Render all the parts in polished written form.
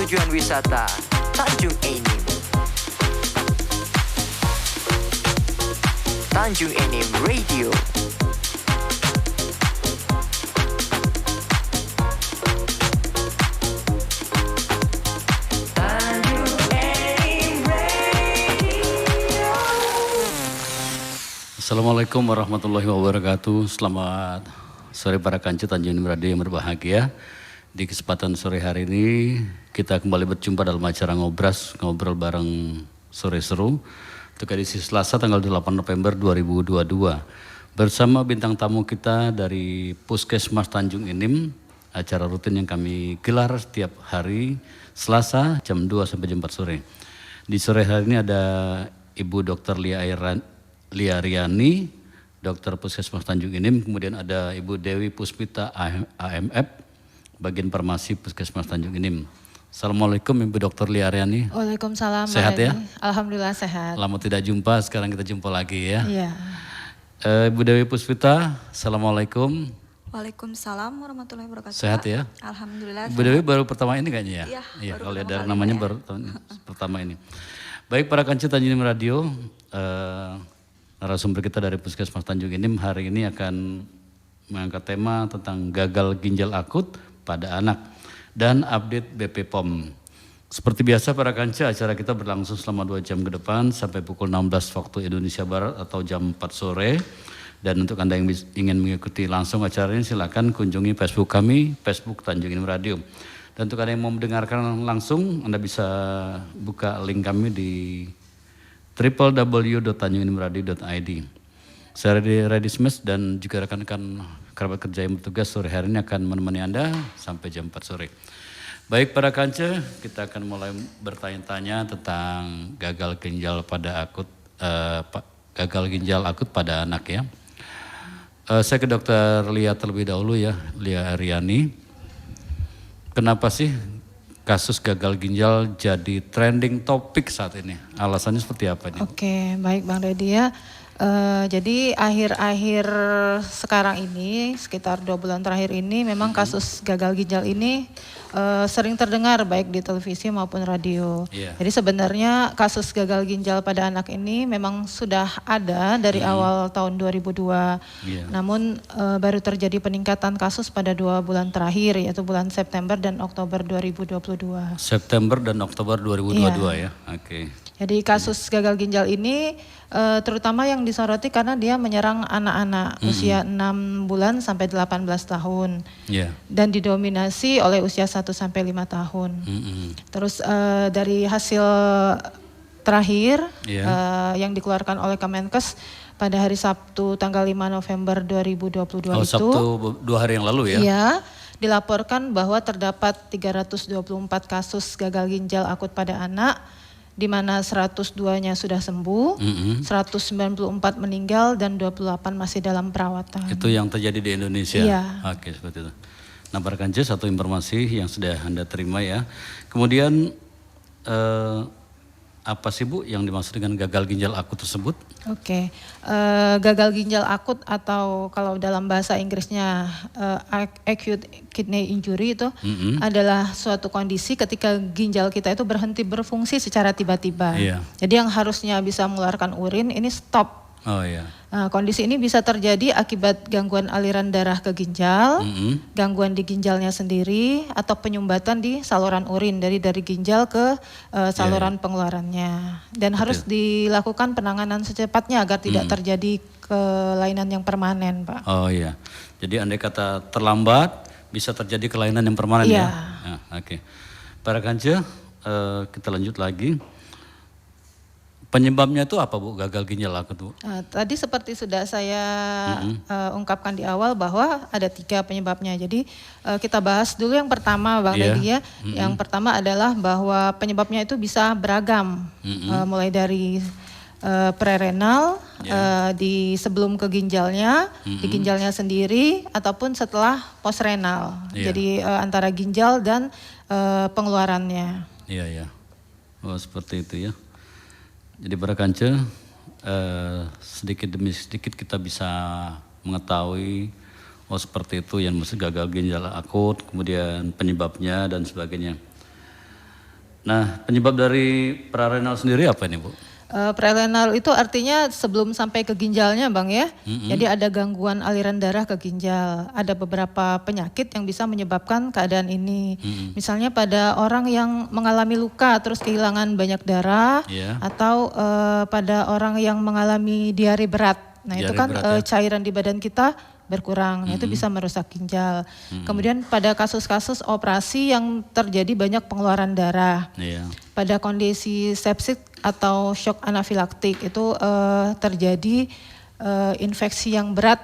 tujuan wisata Tanjung Enim. Tanjung Enim Radio. Assalamualaikum warahmatullahi wabarakatuh. Selamat sore para kanci Tanjung Enim Radio yang berbahagia. Di kesempatan sore hari ini kita kembali berjumpa dalam acara ngobrol bareng sore seru untuk edisi Selasa tanggal 8 November 2022 bersama bintang tamu kita dari Puskesmas Tanjung Enim, acara rutin yang kami gelar setiap hari Selasa jam 2 sampai jam 4 sore. Di sore hari ini ada Ibu Dr. Lia Riani, Dokter Puskesmas Tanjung Enim, kemudian ada Ibu Dewi Puspita AMF, bagian farmasi Puskesmas Tanjung Enim. Assalamualaikum Ibu Dr. Lia Riani. Waalaikumsalam. Sehat ya? Alhamdulillah sehat. Lama tidak jumpa, sekarang kita jumpa lagi ya. Iya. Ibu Dewi Puspita, Assalamualaikum. Waalaikumsalam warahmatullahi wabarakatuh. Sehat ya? Alhamdulillah. Ibu Dewi baru pertama ini kayaknya ya? Iya, kalau lihat pertama dari kali namanya ya. baru pertama ini. Baik para kanci Tanjung Enim Radio, narasumber kita dari Puskesmas Tanjung Enim hari ini akan mengangkat tema tentang gagal ginjal akut pada anak dan update BP POM. Seperti biasa para kanca, acara kita berlangsung selama 2 jam ke depan sampai pukul 16 waktu Indonesia Barat atau jam 4 sore. Dan untuk Anda yang ingin mengikuti langsung acara ini silakan kunjungi Facebook kami, Facebook Tanjung Enim Radio. Dan untuk Anda yang mau mendengarkan langsung, Anda bisa buka link kami di www.tanjungenimradio.id. Saya Ready Smith dan juga rekan-rekan kerabat kerja yang bertugas sore hari ini akan menemani Anda sampai jam 4 sore. Baik para kanca, kita akan mulai bertanya-tanya tentang gagal ginjal akut pada anak ya. Saya ke Dokter Lia terlebih dahulu ya, Lia Riani. Kenapa sih kasus gagal ginjal jadi trending topik saat ini? Alasannya seperti apa ini? Oke, baik Bang Reddy ya. Jadi akhir-akhir sekarang ini, sekitar 2 bulan terakhir ini memang kasus gagal ginjal ini sering terdengar baik di televisi maupun radio. Yeah. Jadi sebenarnya kasus gagal ginjal pada anak ini memang sudah ada dari awal tahun 2002. Yeah. Namun baru terjadi peningkatan kasus pada 2 bulan terakhir yaitu bulan September dan Oktober 2022. September dan Oktober 2022 ya. Oke. Jadi kasus gagal ginjal ini terutama yang disoroti karena dia menyerang anak-anak usia 6 bulan sampai 18 tahun. Yeah. Dan didominasi oleh usia 1 sampai 5 tahun. Terus dari hasil terakhir yang dikeluarkan oleh Kemenkes pada hari Sabtu tanggal 5 November 2022 itu. Sabtu 2 hari yang lalu ya? Iya, dilaporkan bahwa terdapat 324 kasus gagal ginjal akut pada anak, di mana 102-nya sudah sembuh, 194 meninggal dan 28 masih dalam perawatan. Itu yang terjadi di Indonesia? Iya. Oke, seperti itu. Nah, para kanca, satu informasi yang sudah Anda terima ya. Kemudian apa sih Bu yang dimaksud dengan gagal ginjal akut tersebut? Oke, gagal ginjal akut atau kalau dalam bahasa Inggrisnya acute kidney injury itu adalah suatu kondisi ketika ginjal kita itu berhenti berfungsi secara tiba-tiba. Iya. Jadi yang harusnya bisa mengeluarkan urin ini stop. Oh iya. Nah, kondisi ini bisa terjadi akibat gangguan aliran darah ke ginjal, gangguan di ginjalnya sendiri, atau penyumbatan di saluran urin dari ginjal ke saluran pengeluarannya. Dan harus dilakukan penanganan secepatnya agar tidak terjadi kelainan yang permanen, Pak. Oh iya. Jadi andai kata terlambat bisa terjadi kelainan yang permanen ya. Nah, oke. Para kanca, kita lanjut lagi. Penyebabnya itu apa Bu, gagal ginjal akut Bu? Tadi seperti sudah saya ungkapkan di awal bahwa ada 3 penyebabnya. Jadi kita bahas dulu yang pertama Bang Deddy ya. Yang pertama adalah bahwa penyebabnya itu bisa beragam. Mulai dari prerenal, di sebelum ke ginjalnya, di ginjalnya sendiri, ataupun setelah postrenal. Jadi antara ginjal dan pengeluarannya. Iya ya. Oh seperti itu ya. Jadi para kanca, sedikit demi sedikit kita bisa mengetahui oh seperti itu yang mesti gagal ginjal akut, kemudian penyebabnya dan sebagainya. Nah, penyebab dari prarenal sendiri apa ini, Bu? Prerenal itu artinya sebelum sampai ke ginjalnya Bang ya. Jadi ada gangguan aliran darah ke ginjal. Ada beberapa penyakit yang bisa menyebabkan keadaan ini. Misalnya pada orang yang mengalami luka terus kehilangan banyak darah. Atau pada orang yang mengalami diare berat. Nah Diare itu kan berat, cairan di badan kita berkurang, nah itu bisa merusak ginjal. Kemudian pada kasus-kasus operasi yang terjadi banyak pengeluaran darah. Pada kondisi sepsis atau shock anafilaktik itu terjadi infeksi yang berat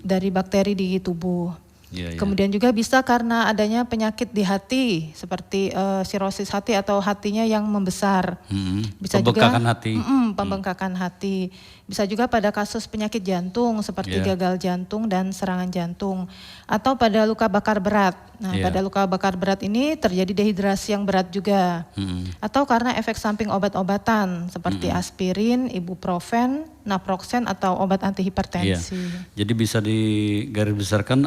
dari bakteri di tubuh. Kemudian juga bisa karena adanya penyakit di hati seperti sirosis hati atau hatinya yang membesar. Bisa pembengkakan juga hati. Pembengkakan hati. Bisa juga pada kasus penyakit jantung seperti gagal jantung dan serangan jantung. Atau pada luka bakar berat. Nah pada luka bakar berat ini terjadi dehidrasi yang berat juga. Atau karena efek samping obat-obatan seperti aspirin, ibuprofen, naproxen atau obat antihipertensi. Jadi bisa digarisbesarkan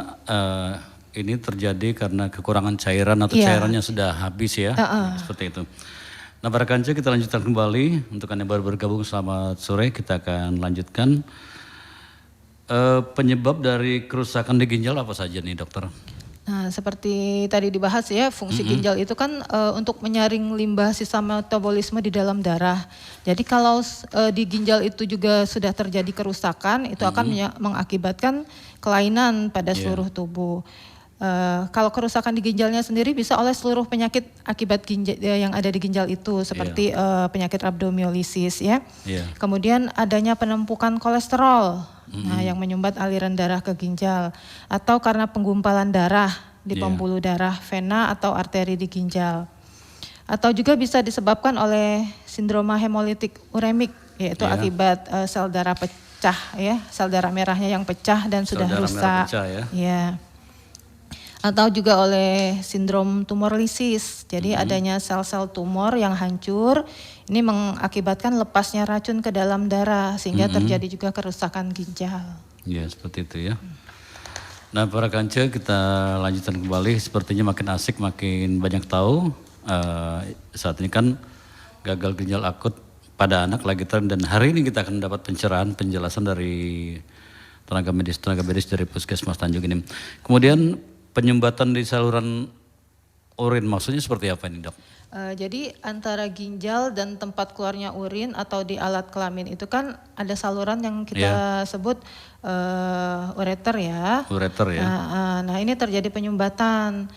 ini terjadi karena kekurangan cairan atau cairannya sudah habis ya. Seperti itu. Nah para kanca kita lanjutkan kembali. Untuk Anda yang baru bergabung selamat sore, kita akan lanjutkan. Penyebab dari kerusakan di ginjal apa saja nih dokter? Nah seperti tadi dibahas ya, fungsi ginjal itu kan untuk menyaring limbah sisa metabolisme di dalam darah. Jadi kalau di ginjal itu juga sudah terjadi kerusakan, itu akan mengakibatkan kelainan pada seluruh tubuh. Kalau kerusakan di ginjalnya sendiri bisa oleh seluruh penyakit akibat ginjal yang ada di ginjal itu seperti penyakit rhabdomyolysis ya. Kemudian adanya penumpukan kolesterol, nah yang menyumbat aliran darah ke ginjal, atau karena penggumpalan darah di pembuluh darah vena atau arteri di ginjal. Atau juga bisa disebabkan oleh sindroma hemolitik uremik, yaitu akibat sel darah pecah ya, sel darah merahnya yang pecah dan sudah rusak. Atau juga oleh sindrom tumor lisis. Jadi adanya sel-sel tumor yang hancur, ini mengakibatkan lepasnya racun ke dalam darah sehingga terjadi juga kerusakan ginjal. Ya seperti itu ya. Nah para kanca kita lanjutkan kembali, sepertinya makin asik makin banyak tahu. Saat ini kan gagal ginjal akut pada anak lagi tren, dan hari ini kita akan mendapat pencerahan penjelasan dari tenaga medis dari Puskesmas Tanjung ini. Kemudian penyumbatan di saluran urin maksudnya seperti apa ini dok? Jadi antara ginjal dan tempat keluarnya urin atau di alat kelamin itu kan ada saluran yang kita sebut ureter ya. Ureter ya. Nah ini terjadi penyumbatan.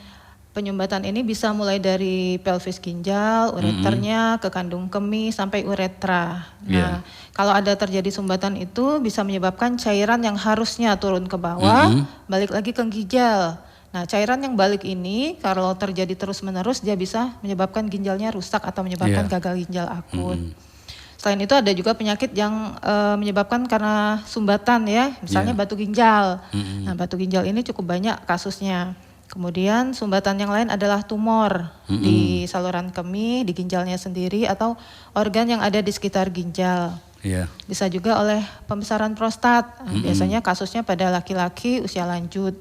Penyumbatan ini bisa mulai dari pelvis ginjal, ureternya, ke kandung kemih sampai uretra. Nah, kalau ada terjadi sumbatan itu bisa menyebabkan cairan yang harusnya turun ke bawah, balik lagi ke ginjal. Nah, cairan yang balik ini kalau terjadi terus-menerus dia bisa menyebabkan ginjalnya rusak atau menyebabkan gagal ginjal akut. Selain itu ada juga penyakit yang menyebabkan karena sumbatan ya, misalnya batu ginjal. Nah, batu ginjal ini cukup banyak kasusnya. Kemudian sumbatan yang lain adalah tumor di saluran kemih, di ginjalnya sendiri atau organ yang ada di sekitar ginjal. Bisa juga oleh pembesaran prostat, biasanya kasusnya pada laki-laki usia lanjut.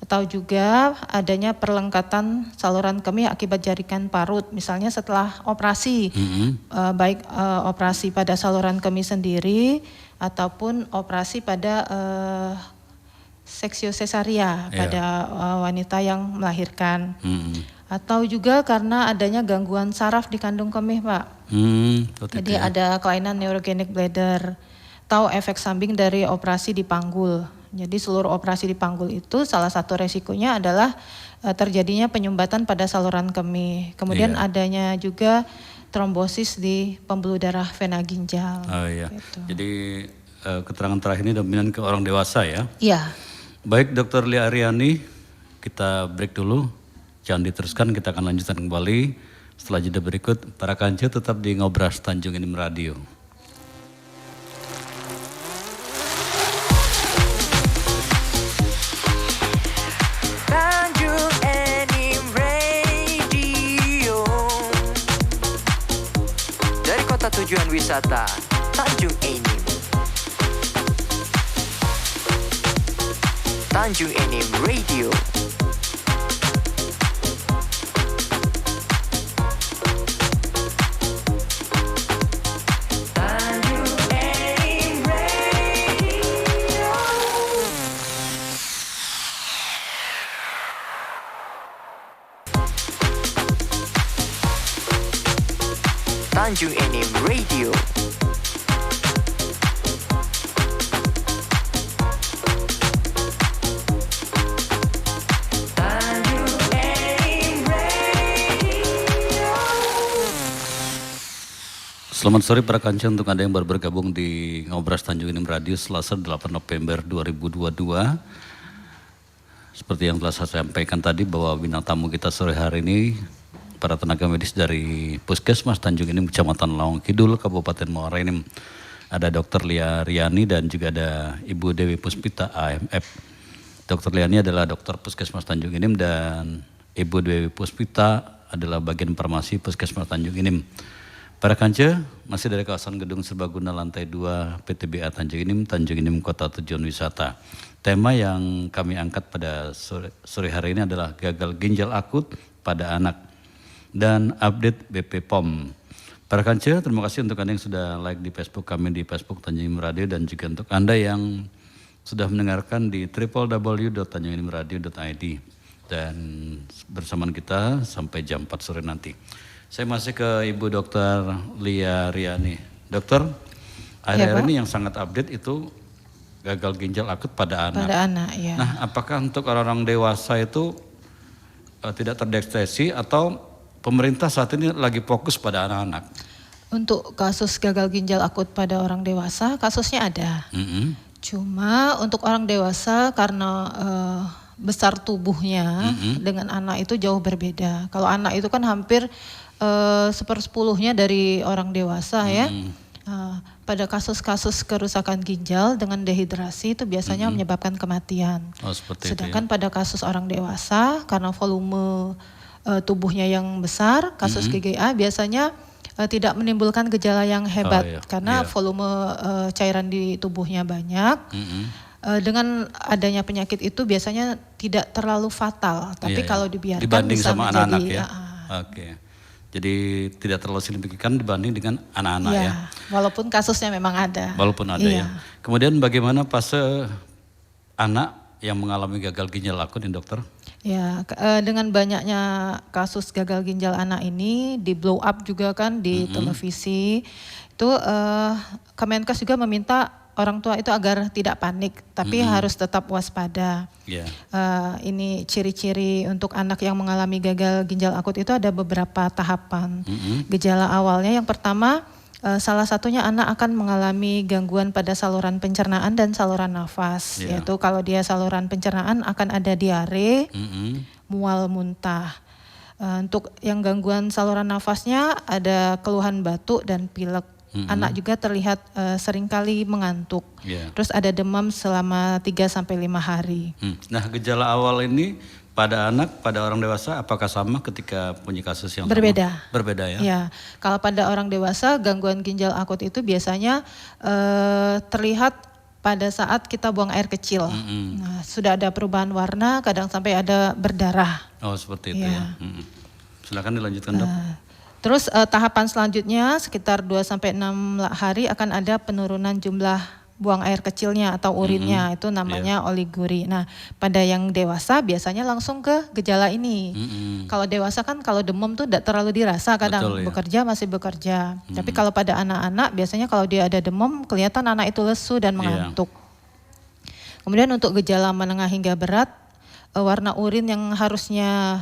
Atau juga adanya perlengkatan saluran kemih akibat jaringan parut, misalnya setelah operasi, baik operasi pada saluran kemih sendiri ataupun operasi pada seksio sesaria pada wanita yang melahirkan. Atau juga karena adanya gangguan saraf di kandung kemih Pak. Jadi ada kelainan neurogenic bladder atau efek samping dari operasi di panggul. Jadi seluruh operasi di panggul itu salah satu resikonya adalah terjadinya penyumbatan pada saluran kemih. Kemudian adanya juga trombosis di pembuluh darah vena ginjal. Gitu. Jadi keterangan terakhir ini dominan ke orang dewasa ya? Iya. Baik Dr. Lia Aryani, kita break dulu. Jangan diteruskan, kita akan lanjutkan kembali setelah jeda berikut. Para kanca tetap di Ngobras Tanjung Enim Radio. Tanjung Enim Radio, dari kota tujuan wisata Tanjung Enim. Tanjung Enim Radio. Tanjung Enim Radio. Selamat sore para kanca, untuk Anda yang baru bergabung di Ngobras Tanjung Enim Radio Selasa 8 November 2022. Seperti yang telah saya sampaikan tadi bahwa bintang tamu kita sore hari ini para tenaga medis dari Puskesmas Tanjung Enim Kecamatan Lawang Kidul Kabupaten Muara Enim. Ada Dr. Lia Riani dan juga ada Ibu Dewi Puspita AMF. Dr. Liani adalah dokter Puskesmas Tanjung Enim dan Ibu Dewi Puspita adalah bagian farmasi Puskesmas Tanjung Enim. Para kanca, masih dari kawasan Gedung Serbaguna lantai 2 PTBA Tanjung Enim Kota Tujuan Wisata. Tema yang kami angkat pada sore hari ini adalah gagal ginjal akut pada anak dan update BP POM. Para kanca, terima kasih untuk Anda yang sudah like di Facebook kami di Facebook Tanjung Enim Radio dan juga untuk Anda yang sudah mendengarkan di www.tanjungenimradio.id dan bersama kita sampai jam 4 sore nanti. Saya masih ke Ibu Dr. Lia Riani. Dokter, akhir-akhir ini yang sangat update itu gagal ginjal akut pada anak. Pada anak, ya. Nah, apakah untuk orang-orang dewasa itu tidak terdeteksi atau pemerintah saat ini lagi fokus pada anak-anak? Untuk kasus gagal ginjal akut pada orang dewasa, kasusnya ada. Cuma untuk orang dewasa karena besar tubuhnya dengan anak itu jauh berbeda. Kalau anak itu kan hampir 1/10-nya dari orang dewasa ya. Pada kasus-kasus kerusakan ginjal dengan dehidrasi itu biasanya menyebabkan kematian. Oh, seperti Sedangkan itu ya. pada kasus orang dewasa karena volume tubuhnya yang besar, kasus GGA biasanya tidak menimbulkan gejala yang hebat karena volume cairan di tubuhnya banyak. Dengan adanya penyakit itu biasanya tidak terlalu fatal, tapi kalau dibiarkan dibanding bisa sama menjadi anak-anak ya. Oke. Jadi tidak terlalu signifikan dibanding dengan anak-anak ya. Walaupun kasusnya memang ada. Walaupun ada ya. Kemudian bagaimana fase anak yang mengalami gagal ginjal akut ini dokter? Ya, dengan banyaknya kasus gagal ginjal anak ini di blow up juga kan di televisi. Itu Kemenkes juga meminta orang tua itu agar tidak panik, tapi harus tetap waspada. Ini ciri-ciri untuk anak yang mengalami gagal ginjal akut itu ada beberapa tahapan. Gejala awalnya yang pertama, salah satunya anak akan mengalami gangguan pada saluran pencernaan dan saluran nafas. Yaitu kalau dia saluran pencernaan akan ada diare, mual, muntah. Untuk yang gangguan saluran nafasnya ada keluhan batuk dan pilek. Anak juga terlihat seringkali mengantuk. Terus ada demam selama 3-5 hari. Nah, gejala awal ini pada anak, pada orang dewasa apakah sama ketika punya kasus yang berbeda? Sama? Berbeda ya? Ya, kalau pada orang dewasa gangguan ginjal akut itu biasanya terlihat pada saat kita buang air kecil. Nah, sudah ada perubahan warna, kadang sampai ada berdarah. Oh, seperti itu ya. Silakan dilanjutkan dok. Terus tahapan selanjutnya sekitar 2-6 hari akan ada penurunan jumlah buang air kecilnya atau urinnya, itu namanya oliguri. Nah, pada yang dewasa biasanya langsung ke gejala ini. Kalau dewasa kan kalau demam tuh tidak terlalu dirasa, kadang bekerja masih bekerja. Tapi kalau pada anak-anak biasanya kalau dia ada demam kelihatan anak itu lesu dan mengantuk. Kemudian untuk gejala menengah hingga berat, warna urin yang harusnya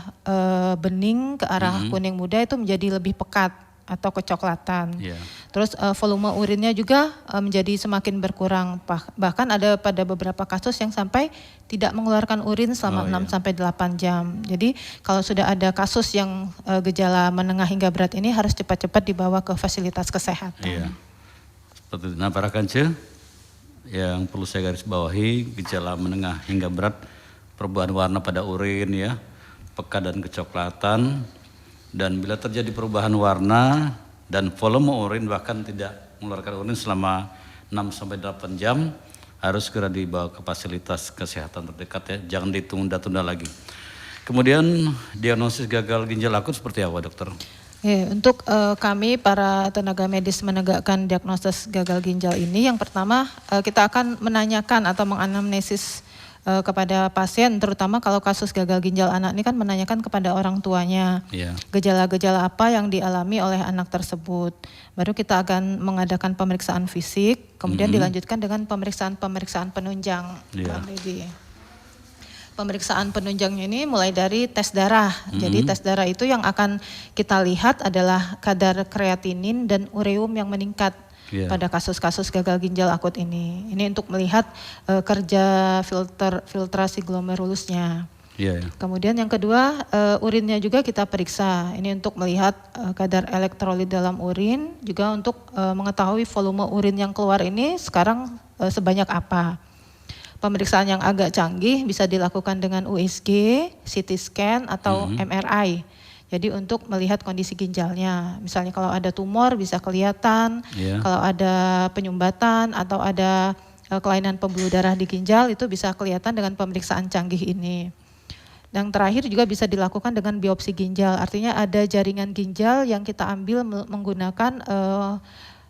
bening ke arah kuning muda itu menjadi lebih pekat atau kecoklatan. Terus volume urinnya juga menjadi semakin berkurang. Bahkan ada pada beberapa kasus yang sampai tidak mengeluarkan urin selama 6-8 jam. Jadi kalau sudah ada kasus yang gejala menengah hingga berat ini harus cepat-cepat dibawa ke fasilitas kesehatan. Seperti itu. Nah, para kanca yang perlu saya garis bawahi, gejala menengah hingga berat, perubahan warna pada urin ya, pekat dan kecoklatan, dan bila terjadi perubahan warna dan volume urin bahkan tidak mengeluarkan urin selama 6-8 jam, harus segera dibawa ke fasilitas kesehatan terdekat ya, jangan ditunda-tunda lagi. Kemudian diagnosis gagal ginjal akut seperti apa dokter? Untuk kami para tenaga medis menegakkan diagnosis gagal ginjal ini, yang pertama kita akan menanyakan atau menganamnesis kepada pasien, terutama kalau kasus gagal ginjal anak ini kan menanyakan kepada orang tuanya gejala-gejala apa yang dialami oleh anak tersebut. Baru kita akan mengadakan pemeriksaan fisik, kemudian dilanjutkan dengan pemeriksaan penunjang. Pemeriksaan penunjangnya ini mulai dari tes darah. Jadi tes darah itu yang akan kita lihat adalah kadar kreatinin dan ureum yang meningkat pada kasus-kasus gagal ginjal akut ini. Ini untuk melihat kerja filtrasi glomerulusnya. Kemudian yang kedua, urinnya juga kita periksa. Ini untuk melihat kadar elektrolit dalam urin, juga untuk mengetahui volume urin yang keluar ini sekarang sebanyak apa. Pemeriksaan yang agak canggih bisa dilakukan dengan USG, CT scan atau MRI. Jadi untuk melihat kondisi ginjalnya. Misalnya kalau ada tumor bisa kelihatan, kalau ada penyumbatan atau ada kelainan pembuluh darah di ginjal itu bisa kelihatan dengan pemeriksaan canggih ini. Dan terakhir juga bisa dilakukan dengan biopsi ginjal. Artinya ada jaringan ginjal yang kita ambil menggunakan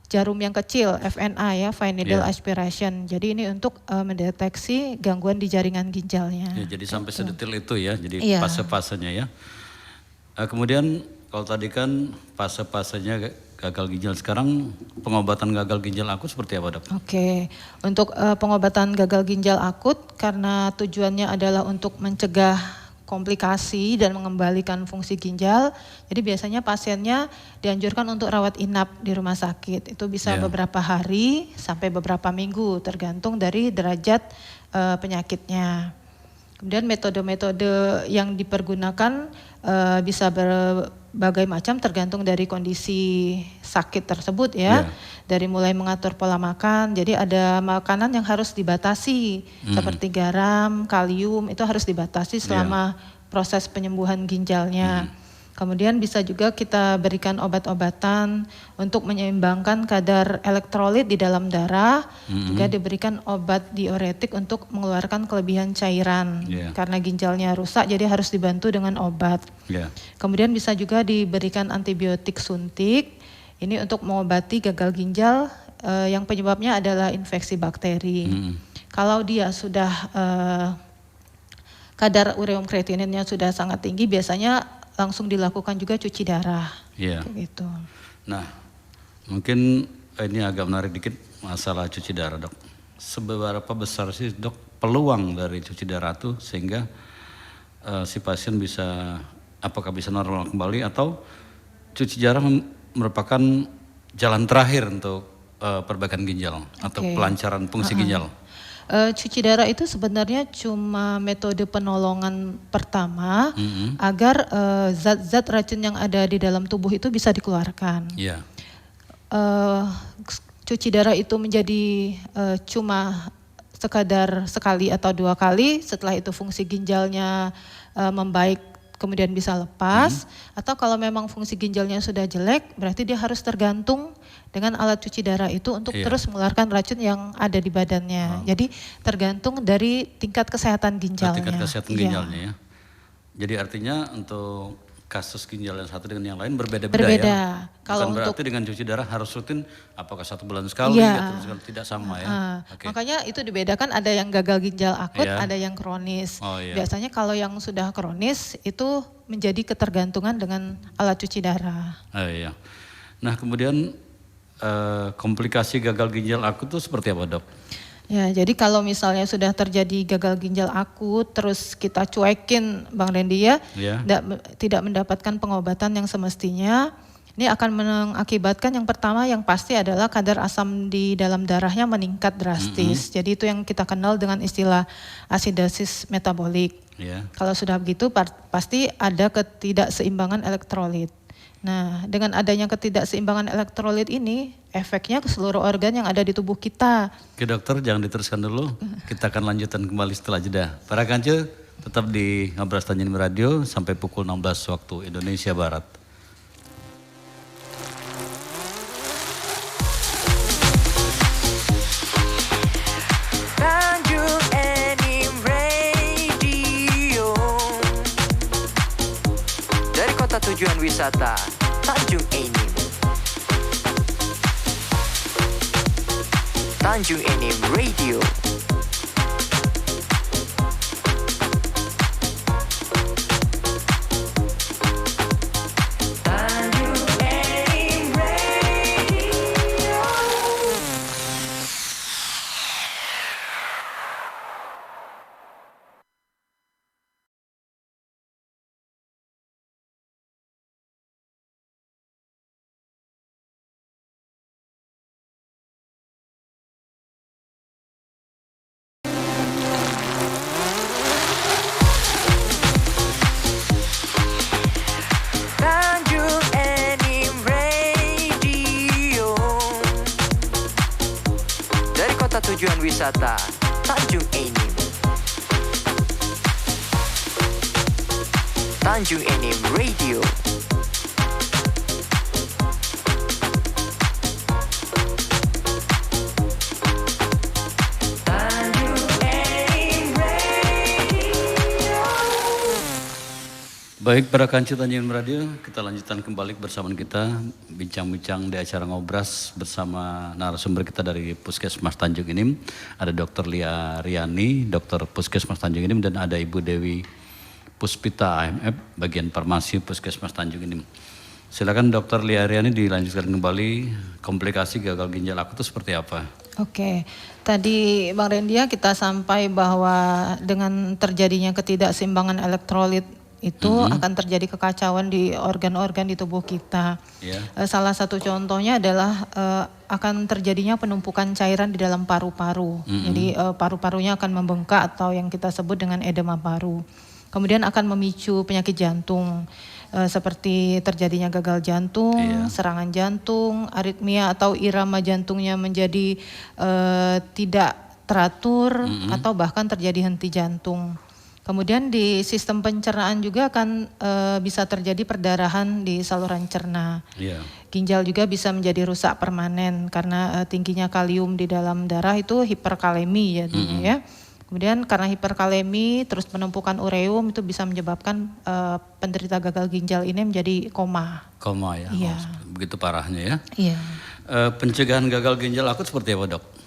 jarum yang kecil, FNA ya, fine needle aspiration. Jadi ini untuk mendeteksi gangguan di jaringan ginjalnya. Jadi sampai sedetil itu ya, jadi fase-fasenya ya. Kemudian kalau tadi kan fase-fasenya gagal ginjal, sekarang pengobatan gagal ginjal akut seperti apa, Dok? Oke, untuk pengobatan gagal ginjal akut karena tujuannya adalah untuk mencegah komplikasi dan mengembalikan fungsi ginjal. Jadi biasanya pasiennya dianjurkan untuk rawat inap di rumah sakit. Itu bisa beberapa hari sampai beberapa minggu tergantung dari derajat penyakitnya. Kemudian metode-metode yang dipergunakan bisa berbagai macam tergantung dari kondisi sakit tersebut ya. Dari mulai mengatur pola makan, jadi ada makanan yang harus dibatasi seperti garam, kalium itu harus dibatasi selama proses penyembuhan ginjalnya. Kemudian bisa juga kita berikan obat-obatan untuk menyeimbangkan kadar elektrolit di dalam darah. Juga diberikan obat diuretik untuk mengeluarkan kelebihan cairan. Karena ginjalnya rusak jadi harus dibantu dengan obat. Kemudian bisa juga diberikan antibiotik suntik. Ini untuk mengobati gagal ginjal yang penyebabnya adalah infeksi bakteri. Kalau dia sudah kadar ureum kreatininnya sudah sangat tinggi, biasanya langsung dilakukan juga cuci darah. Gitu. Nah, mungkin ini agak menarik dikit masalah cuci darah, Dok. Seberapa besar sih, Dok, peluang dari cuci darah itu sehingga si pasien bisa, apakah bisa normal kembali atau cuci darah merupakan jalan terakhir untuk perbaikan ginjal atau pelancaran fungsi ginjal? Cuci darah itu sebenarnya cuma metode penolongan pertama agar zat-zat racun yang ada di dalam tubuh itu bisa dikeluarkan. Cuci darah itu menjadi cuma sekadar sekali atau 2 kali, setelah itu fungsi ginjalnya membaik kemudian bisa lepas, atau kalau memang fungsi ginjalnya sudah jelek berarti dia harus tergantung dengan alat cuci darah itu untuk terus mengeluarkan racun yang ada di badannya. Jadi tergantung dari tingkat kesehatan ginjalnya. Tingkat kesehatan ginjalnya ya. Jadi artinya untuk kasus ginjal yang satu dengan yang lain berbeda-beda ya. Kalau bukan berarti dengan cuci darah harus rutin, apakah 1 bulan sekali atau tidak sama ya. Makanya itu dibedakan, ada yang gagal ginjal akut, ada yang kronis. Biasanya kalau yang sudah kronis itu menjadi ketergantungan dengan alat cuci darah. Nah kemudian komplikasi gagal ginjal akut itu seperti apa, Dok? Ya, jadi kalau misalnya sudah terjadi gagal ginjal akut, terus kita cuekin Bang Randy ya, tidak mendapatkan pengobatan yang semestinya, ini akan mengakibatkan yang pertama yang pasti adalah kadar asam di dalam darahnya meningkat drastis. Jadi itu yang kita kenal dengan istilah asidosis metabolik. Kalau sudah begitu pasti ada ketidakseimbangan elektrolit. Nah, dengan adanya ketidakseimbangan elektrolit ini, efeknya ke seluruh organ yang ada di tubuh kita. Oke dokter, jangan diteruskan dulu. Kita akan lanjutkan kembali setelah jeda. Para kanca, tetap di Ngobras Tanjung Radio sampai pukul 16 waktu Indonesia Barat. Tanjung Enim Radio. Dari kota tujuan wisata Tanjung Enim. Tanjung Enim Radio. Kota tujuan wisata Tanjung Enim. Tanjung Enim Radio. Baik, para kanci Tanjung Enim Radio, kita lanjutkan kembali bersama kita bincang-bincang di acara Ngobras bersama narasumber kita dari Puskesmas Tanjung Enim. Ada Dr. Lia Riani, Dr. Puskesmas Tanjung Enim, dan ada Ibu Dewi Puspita AMF, bagian farmasi Puskesmas Tanjung Enim. Silakan Dr. Lia Riani dilanjutkan kembali, komplikasi gagal ginjal akut itu seperti apa? Oke, tadi Bang Rendia kita sampai bahwa dengan terjadinya ketidakseimbangan elektrolit itu akan terjadi kekacauan di organ-organ di tubuh kita. Yeah. Salah satu contohnya adalah akan terjadinya penumpukan cairan di dalam paru-paru. Jadi paru-parunya akan membengkak atau yang kita sebut dengan edema paru. Kemudian akan memicu penyakit jantung seperti terjadinya gagal jantung, serangan jantung, aritmia atau irama jantungnya menjadi tidak teratur atau bahkan terjadi henti jantung. Kemudian di sistem pencernaan juga akan bisa terjadi perdarahan di saluran cerna. Yeah. Ginjal juga bisa menjadi rusak permanen karena tingginya kalium di dalam darah itu hiperkalemi jadinya ya. Kemudian karena hiperkalemi terus penumpukan ureum itu bisa menyebabkan penderita gagal ginjal ini menjadi koma. Koma ya, Iya. Begitu parahnya ya. Iya. Pencegahan gagal ginjal akut seperti apa, Dok?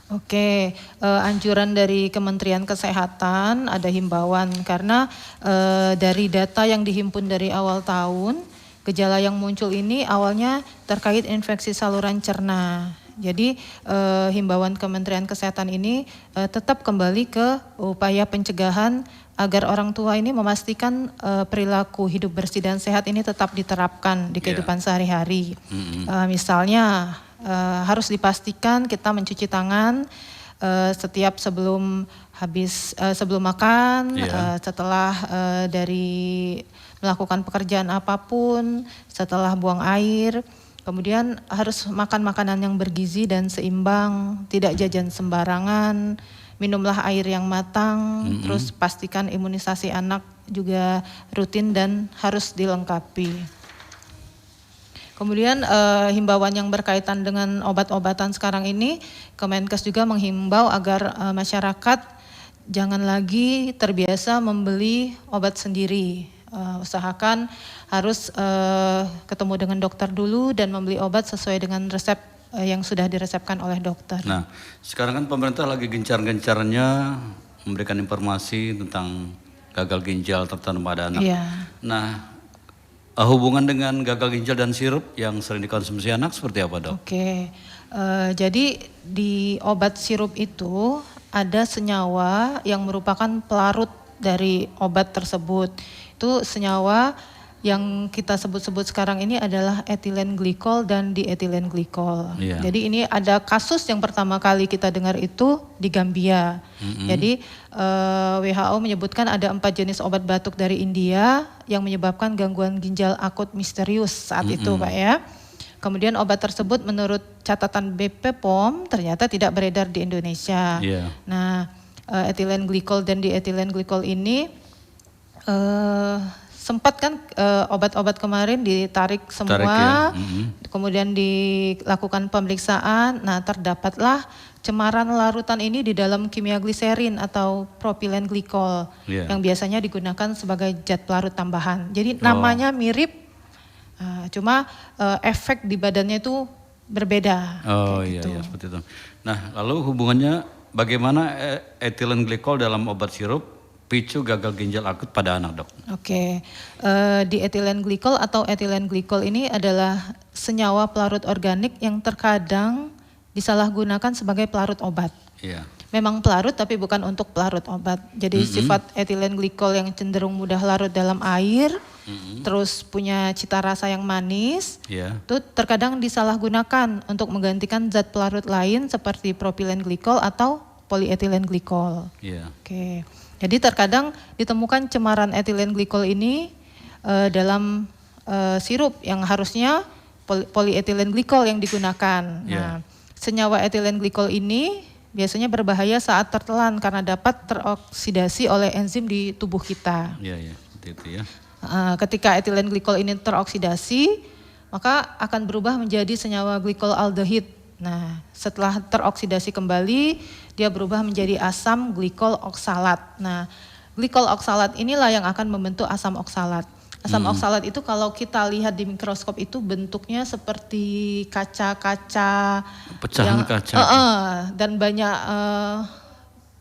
Oke, anjuran dari Kementerian Kesehatan ada himbauan karena dari data yang dihimpun dari awal tahun, gejala yang muncul ini awalnya terkait infeksi saluran cerna. Jadi himbauan Kementerian Kesehatan ini tetap kembali ke upaya pencegahan agar orang tua ini memastikan perilaku hidup bersih dan sehat ini tetap diterapkan di kehidupan sehari-hari. Misalnya harus dipastikan kita mencuci tangan setiap sebelum makan, setelah dari melakukan pekerjaan apapun, setelah buang air. Kemudian harus makan makanan yang bergizi dan seimbang, tidak jajan sembarangan, minumlah air yang matang, terus pastikan imunisasi anak juga rutin dan harus dilengkapi. Kemudian himbauan yang berkaitan dengan obat-obatan sekarang ini, Kemenkes juga menghimbau agar masyarakat jangan lagi terbiasa membeli obat sendiri. Usahakan harus ketemu dengan dokter dulu dan membeli obat sesuai dengan resep yang sudah diresepkan oleh dokter. Nah, sekarang kan pemerintah lagi gencar-gencarnya memberikan informasi tentang gagal ginjal terutama pada anak. Iya. Nah, hubungan dengan gagal ginjal dan sirup yang sering dikonsumsi anak seperti apa, Dok? Oke, jadi di obat sirup itu ada senyawa yang merupakan pelarut dari obat tersebut. Itu senyawa yang kita sebut-sebut sekarang ini adalah etilen glikol dan dietilen glikol. Yeah. Jadi ini ada kasus yang pertama kali kita dengar itu di Gambia. Jadi WHO menyebutkan ada 4 jenis obat batuk dari India yang menyebabkan gangguan ginjal akut misterius saat itu, Pak ya. Kemudian obat tersebut menurut catatan BP POM ternyata tidak beredar di Indonesia. Yeah. Nah, etilen glikol dan dietilen glikol ini sempat kan obat-obat kemarin ditarik semua, kemudian dilakukan pemeriksaan, nah terdapatlah cemaran larutan ini di dalam kimia gliserin atau propilen glikol yang biasanya digunakan sebagai zat pelarut tambahan. Jadi namanya mirip, cuma efek di badannya itu berbeda. Oh iya, gitu. iya seperti itu. Nah lalu hubungannya bagaimana etilen glikol dalam obat sirup picu gagal ginjal akut pada anak, Dok? Oke, di etilen glikol atau etilen glikol ini adalah senyawa pelarut organik yang terkadang disalahgunakan sebagai pelarut obat. Iya. Memang pelarut tapi bukan untuk pelarut obat. Jadi sifat etilen glikol yang cenderung mudah larut dalam air, terus punya cita rasa yang manis, itu terkadang disalahgunakan untuk menggantikan zat pelarut lain seperti propilen glikol atau polyethylene glikol. Iya. Oke. Jadi terkadang ditemukan cemaran etilen glikol ini dalam sirup yang harusnya polyethylene glikol yang digunakan. Nah, senyawa etilen glikol ini biasanya berbahaya saat tertelan karena dapat teroksidasi oleh enzim di tubuh kita. Iya, seperti itu ya. Ketika etilen glikol ini teroksidasi, maka akan berubah menjadi senyawa glikol aldehid. Nah, setelah teroksidasi kembali, dia berubah menjadi asam glikol oksalat. Nah, glikol oksalat inilah yang akan membentuk asam oksalat. Asam oksalat itu kalau kita lihat di mikroskop itu bentuknya seperti kaca-kaca, Pecahan kaca. dan banyak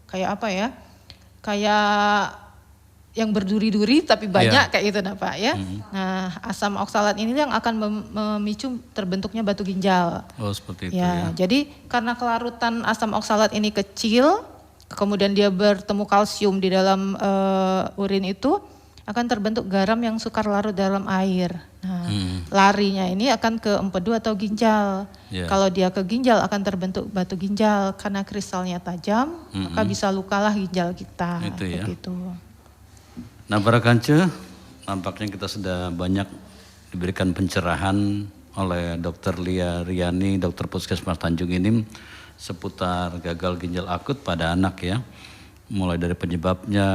kayak apa ya? Kayak yang berduri-duri tapi banyak kayak gitu nah Pak ya. Nah, asam oksalat ini yang akan memicu terbentuknya batu ginjal. Oh, seperti itu ya. Jadi karena kelarutan asam oksalat ini kecil, kemudian dia bertemu kalsium di dalam urin itu, akan terbentuk garam yang sukar larut dalam air. Nah, larinya ini akan ke empedu atau ginjal. Kalau dia ke ginjal akan terbentuk batu ginjal karena kristalnya tajam, maka bisa lukalah ginjal kita. Itu ya. Begitu. Nah, para kanca, nampaknya kita sudah banyak diberikan pencerahan oleh Dr. Lia Riani, Dokter Puskesmas Tanjung Inim seputar gagal ginjal akut pada anak ya. Mulai dari penyebabnya,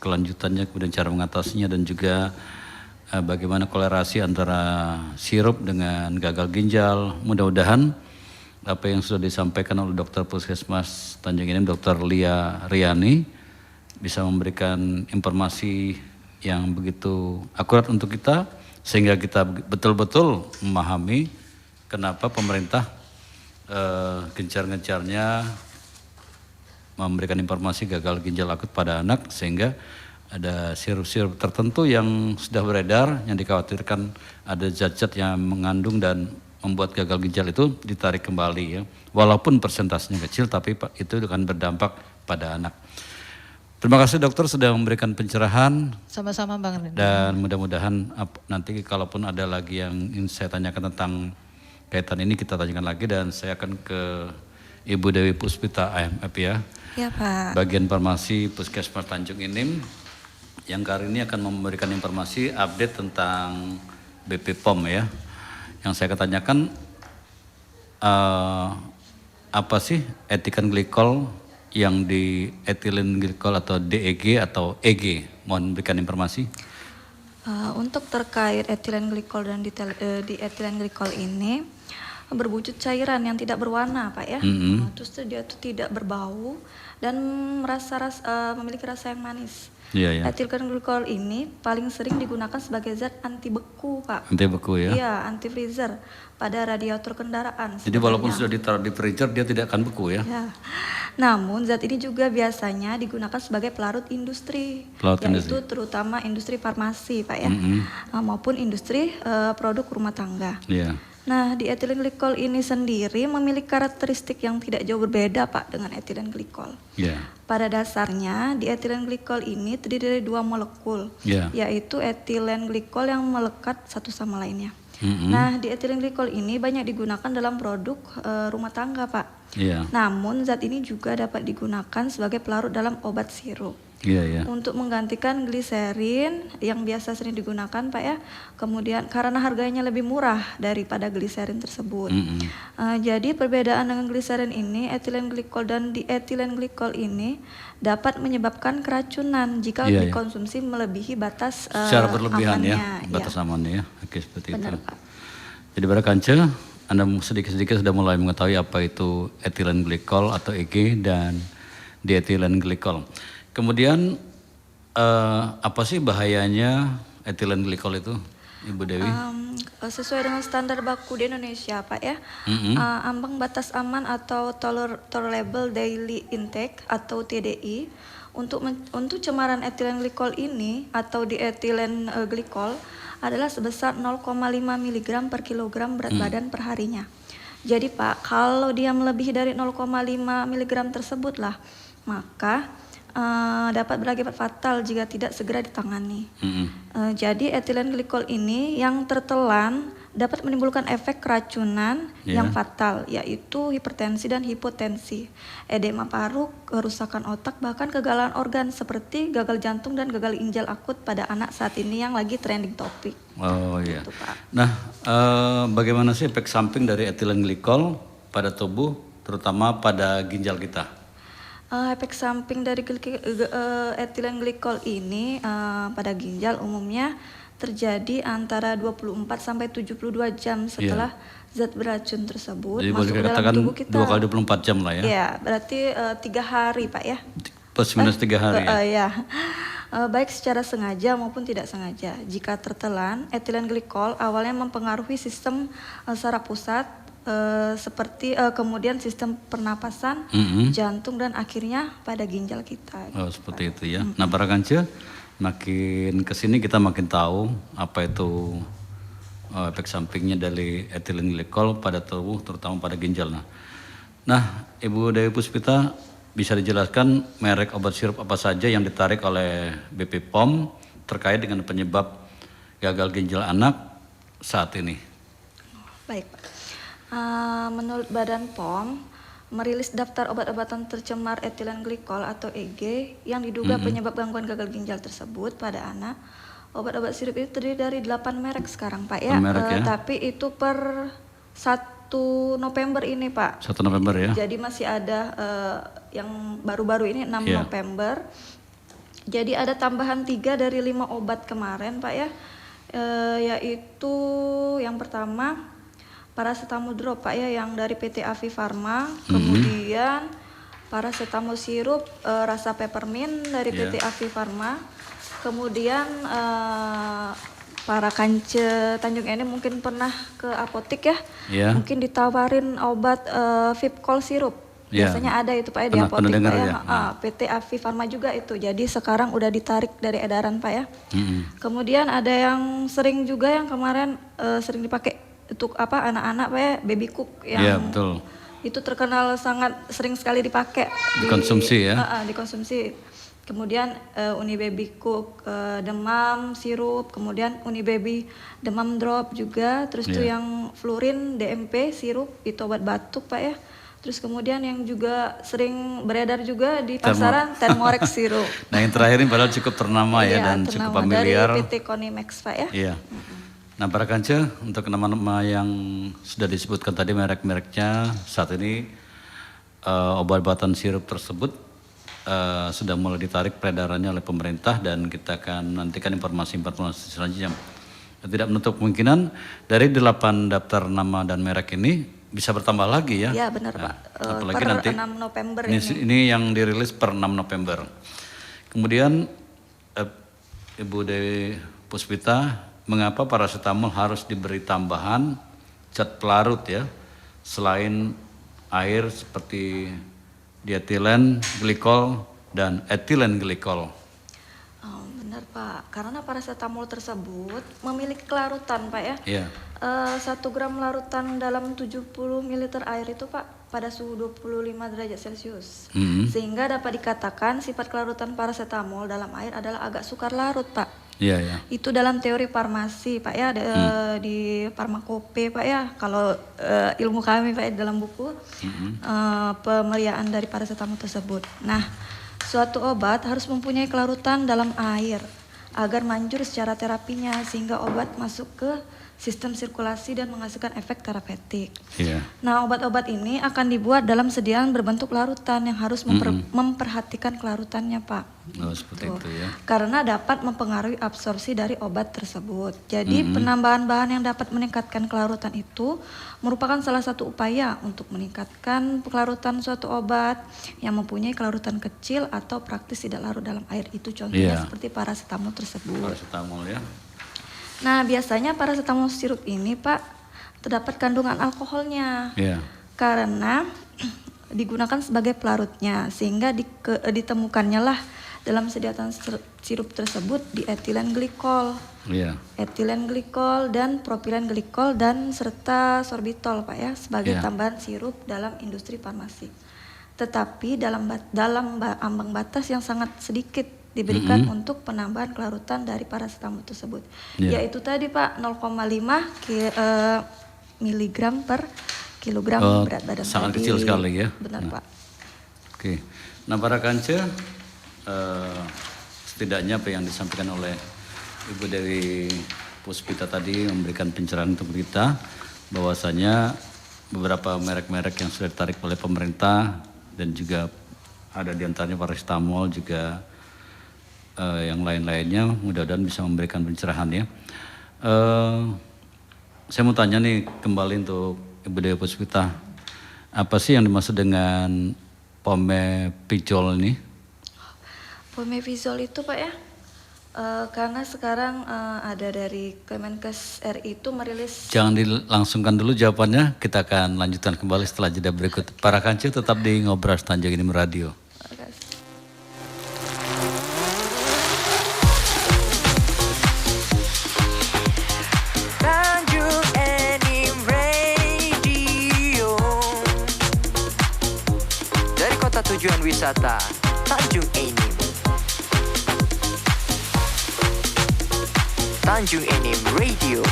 kelanjutannya, kemudian cara mengatasinya dan juga bagaimana kolerasi antara sirup dengan gagal ginjal. Mudah-mudahan apa yang sudah disampaikan oleh Dokter Puskesmas Tanjung Inim, Dr. Lia Riani, bisa memberikan informasi yang begitu akurat untuk kita sehingga kita betul-betul memahami kenapa pemerintah gencar-gencarnya memberikan informasi gagal ginjal akut pada anak, sehingga ada sirup-sirup tertentu yang sudah beredar yang dikhawatirkan ada zat-zat yang mengandung dan membuat gagal ginjal itu ditarik kembali ya. Walaupun persentasenya kecil tapi itu akan berdampak pada anak. Terima kasih dokter sudah memberikan pencerahan. Sama-sama Bang Ren. Dan mudah-mudahan nanti kalaupun ada lagi yang ingin saya tanyakan tentang kaitan ini kita tanyakan lagi, dan saya akan ke Ibu Dewi Puspita AMF ya. Ya Pak. Bagian Farmasi Puskesmas Tanjung Inim yang kali ini akan memberikan informasi update tentang BP POM ya. Yang saya akan tanyakan apa sih etilen glikol yang di etilen glikol atau DEG atau EG, mohon berikan informasi. Untuk terkait etilen glikol dan di etilen glikol ini berwujud cairan yang tidak berwarna Pak ya. Terus dia tuh tidak berbau dan memiliki rasa yang manis. Etilen glikol ini paling sering digunakan sebagai zat anti beku Pak. Anti beku ya? Iya, anti freezer pada radiator kendaraan. Jadi walaupun sudah ditaruh di freezer dia tidak akan beku ya? Ya. Namun zat ini juga biasanya digunakan sebagai pelarut industri, yaitu terutama industri farmasi Pak ya, maupun industri produk rumah tangga. Nah, di etilen glikol ini sendiri memiliki karakteristik yang tidak jauh berbeda Pak dengan etilen glikol. Pada dasarnya di etilen glikol ini terdiri dari dua molekul, yaitu etilen glikol yang melekat satu sama lainnya. Nah, di etilen glikol ini banyak digunakan dalam produk rumah tangga Pak. Namun zat ini juga dapat digunakan sebagai pelarut dalam obat sirup. Untuk menggantikan gliserin yang biasa sering digunakan Pak ya. Kemudian karena harganya lebih murah daripada gliserin tersebut. Jadi perbedaan dengan gliserin ini, etilen glikol dan di etilen glikol ini dapat menyebabkan keracunan jika dikonsumsi melebihi batas secara berlebihan amannya, ya, batas amannya ya. Oke, seperti Benar, itu. Pak. Jadi para kanca, Anda sedikit-sedikit sudah mulai mengetahui apa itu etilen glikol atau EG dan dietilen glikol. Kemudian apa sih bahayanya etilen glikol itu, Ibu Dewi? Sesuai dengan standar baku di Indonesia Pak ya, ambang batas aman atau tolerable daily intake atau TDI untuk cemaran etilen glikol ini atau di etilen glikol adalah sebesar 0,5 mg per kilogram berat badan per harinya. Jadi Pak, kalau dia melebihi dari 0,5 mg tersebut lah, maka dapat berakibat fatal jika tidak segera ditangani. Jadi etilen glikol ini yang tertelan dapat menimbulkan efek keracunan yang fatal, yaitu hipertensi dan hipotensi, edema paru, kerusakan otak, bahkan kegagalan organ seperti gagal jantung dan gagal ginjal akut pada anak saat ini yang lagi trending topik. Oh iya. Gitu, Pak. Nah, bagaimana sih efek samping dari etilen glikol pada tubuh, terutama pada ginjal kita? Efek samping dari etilen glikol ini pada ginjal umumnya terjadi antara 24 sampai 72 jam setelah zat beracun tersebut jadi masuk ke dalam tubuh kita. 2 kali 24 jam lah ya? Iya, berarti 3 hari Pak ya. Plus minus 3 hari ya? Baik secara sengaja maupun tidak sengaja. Jika tertelan, etilen glikol awalnya mempengaruhi sistem saraf pusat, seperti kemudian sistem pernapasan, jantung dan akhirnya pada ginjal kita. Oh seperti itu ya. Nah para kanca, makin kesini kita makin tahu apa itu efek sampingnya dari etilen glikol pada tubuh, terutama pada ginjal. Nah Ibu Dewi Puspita, bisa dijelaskan merek obat sirup apa saja yang ditarik oleh BP POM terkait dengan penyebab gagal ginjal anak saat ini? Baik Pak. Menurut Badan POM, merilis daftar obat-obatan tercemar etilen glikol atau EG yang diduga penyebab gangguan gagal ginjal tersebut pada anak. Obat-obat sirup itu terdiri dari 8 merek sekarang Pak ya. Tapi itu per 1 November ini Pak. 1 November ya. Jadi masih ada yang baru-baru ini 6 November. Jadi ada tambahan 3 dari 5 obat kemarin Pak ya. Yaitu yang pertama paracetamol drop Pak ya, yang dari PT Avi Farma. Kemudian paracetamol sirup rasa peppermint dari PT Avi Farma. Kemudian para kance Tanjung ini mungkin pernah ke apotek ya, mungkin ditawarin obat Vipkol sirup. Biasanya ada itu Pak ya di apotek Pak ya. PT Avi Farma juga itu. Jadi sekarang udah ditarik dari edaran Pak ya. Kemudian ada yang sering juga yang kemarin sering dipakai untuk anak-anak Pak ya, baby cook yang betul. Itu terkenal sangat sering sekali dipakai dikonsumsi dikonsumsi. Kemudian Uni Baby Cook demam sirup, kemudian Uni Baby demam drop juga, terus tuh yang flurin DMP sirup itu obat batuk Pak ya. Terus kemudian yang juga sering beredar juga di pasaran Thermorex sirup. Nah yang terakhir ini padahal cukup ternama dan cukup familiar. Dari PT Konimex Pak ya. Iya. Nah para kanca, untuk nama-nama yang sudah disebutkan tadi merek-mereknya, saat ini obat-obatan sirup tersebut sudah mulai ditarik peredarannya oleh pemerintah, dan kita akan nantikan informasi-informasi selanjutnya. Tidak menutup kemungkinan dari 8 daftar nama dan merek ini bisa bertambah lagi ya. Iya benar Pak. Apalagi per nanti 6 November ini yang dirilis per 6 November. Kemudian Ibu Dewi Puspita, mengapa paracetamol harus diberi tambahan zat pelarut ya, selain air seperti dietilen glikol dan etilen glikol? Benar Pak, karena paracetamol tersebut memiliki kelarutan Pak ya. 1 gram larutan dalam 70 ml air itu Pak pada suhu 25 derajat Celcius. Sehingga dapat dikatakan sifat kelarutan paracetamol dalam air adalah agak sukar larut Pak. Itu dalam teori farmasi Pak ya, di farmakope Pak ya, kalau ilmu kami Pak ya, dalam buku pemeliharaan dari paracetamol tersebut. Nah, suatu obat harus mempunyai kelarutan dalam air agar manjur secara terapinya, sehingga obat masuk ke sistem sirkulasi dan menghasilkan efek terapeutik. Nah, obat-obat ini akan dibuat dalam sediaan berbentuk larutan yang harus memperhatikan kelarutannya Pak. Seperti itu ya. Karena dapat mempengaruhi absorpsi dari obat tersebut. Jadi penambahan bahan yang dapat meningkatkan kelarutan itu merupakan salah satu upaya untuk meningkatkan kelarutan suatu obat yang mempunyai kelarutan kecil atau praktis tidak larut dalam air. Itu contohnya seperti paracetamol tersebut. Paracetamol ya. Nah, biasanya paracetamol sirup ini Pak terdapat kandungan alkoholnya. Karena digunakan sebagai pelarutnya, sehingga ditemukannya lah dalam sediaan sirup tersebut di etilen glikol, etilen glikol dan propilen glikol dan serta sorbitol Pak ya, sebagai tambahan sirup dalam industri farmasi. Tetapi dalam ambang batas yang sangat sedikit diberikan untuk penambahan kelarutan dari paracetamol tersebut, yaitu tadi Pak 0,5 miligram per kilogram berat badan. Sangat kecil sekali ya. Benar Pak. Oke. Nah para kanca, setidaknya apa yang disampaikan oleh Ibu Dewi Puspita tadi memberikan pencerahan untuk kita, bahwasanya beberapa merek-merek yang sudah ditarik oleh pemerintah dan juga ada di antaranya paracetamol juga yang lain-lainnya, mudah-mudahan bisa memberikan pencerahan ya. Saya mau tanya nih kembali untuk Ibu Dewi Puspita, apa sih yang dimaksud dengan pomepizol ini? Pomepizol itu Pak ya, karena sekarang ada dari Kemenkes RI itu merilis. Jangan dilangsungkan dulu jawabannya, kita akan lanjutkan kembali setelah jeda berikut. Para kancil tetap di Ngobras Tanjung Enim Radio. Tanjung Enim Radio. Dari kota tujuan wisata Tanjung Enim. Tanjung Enim Radio.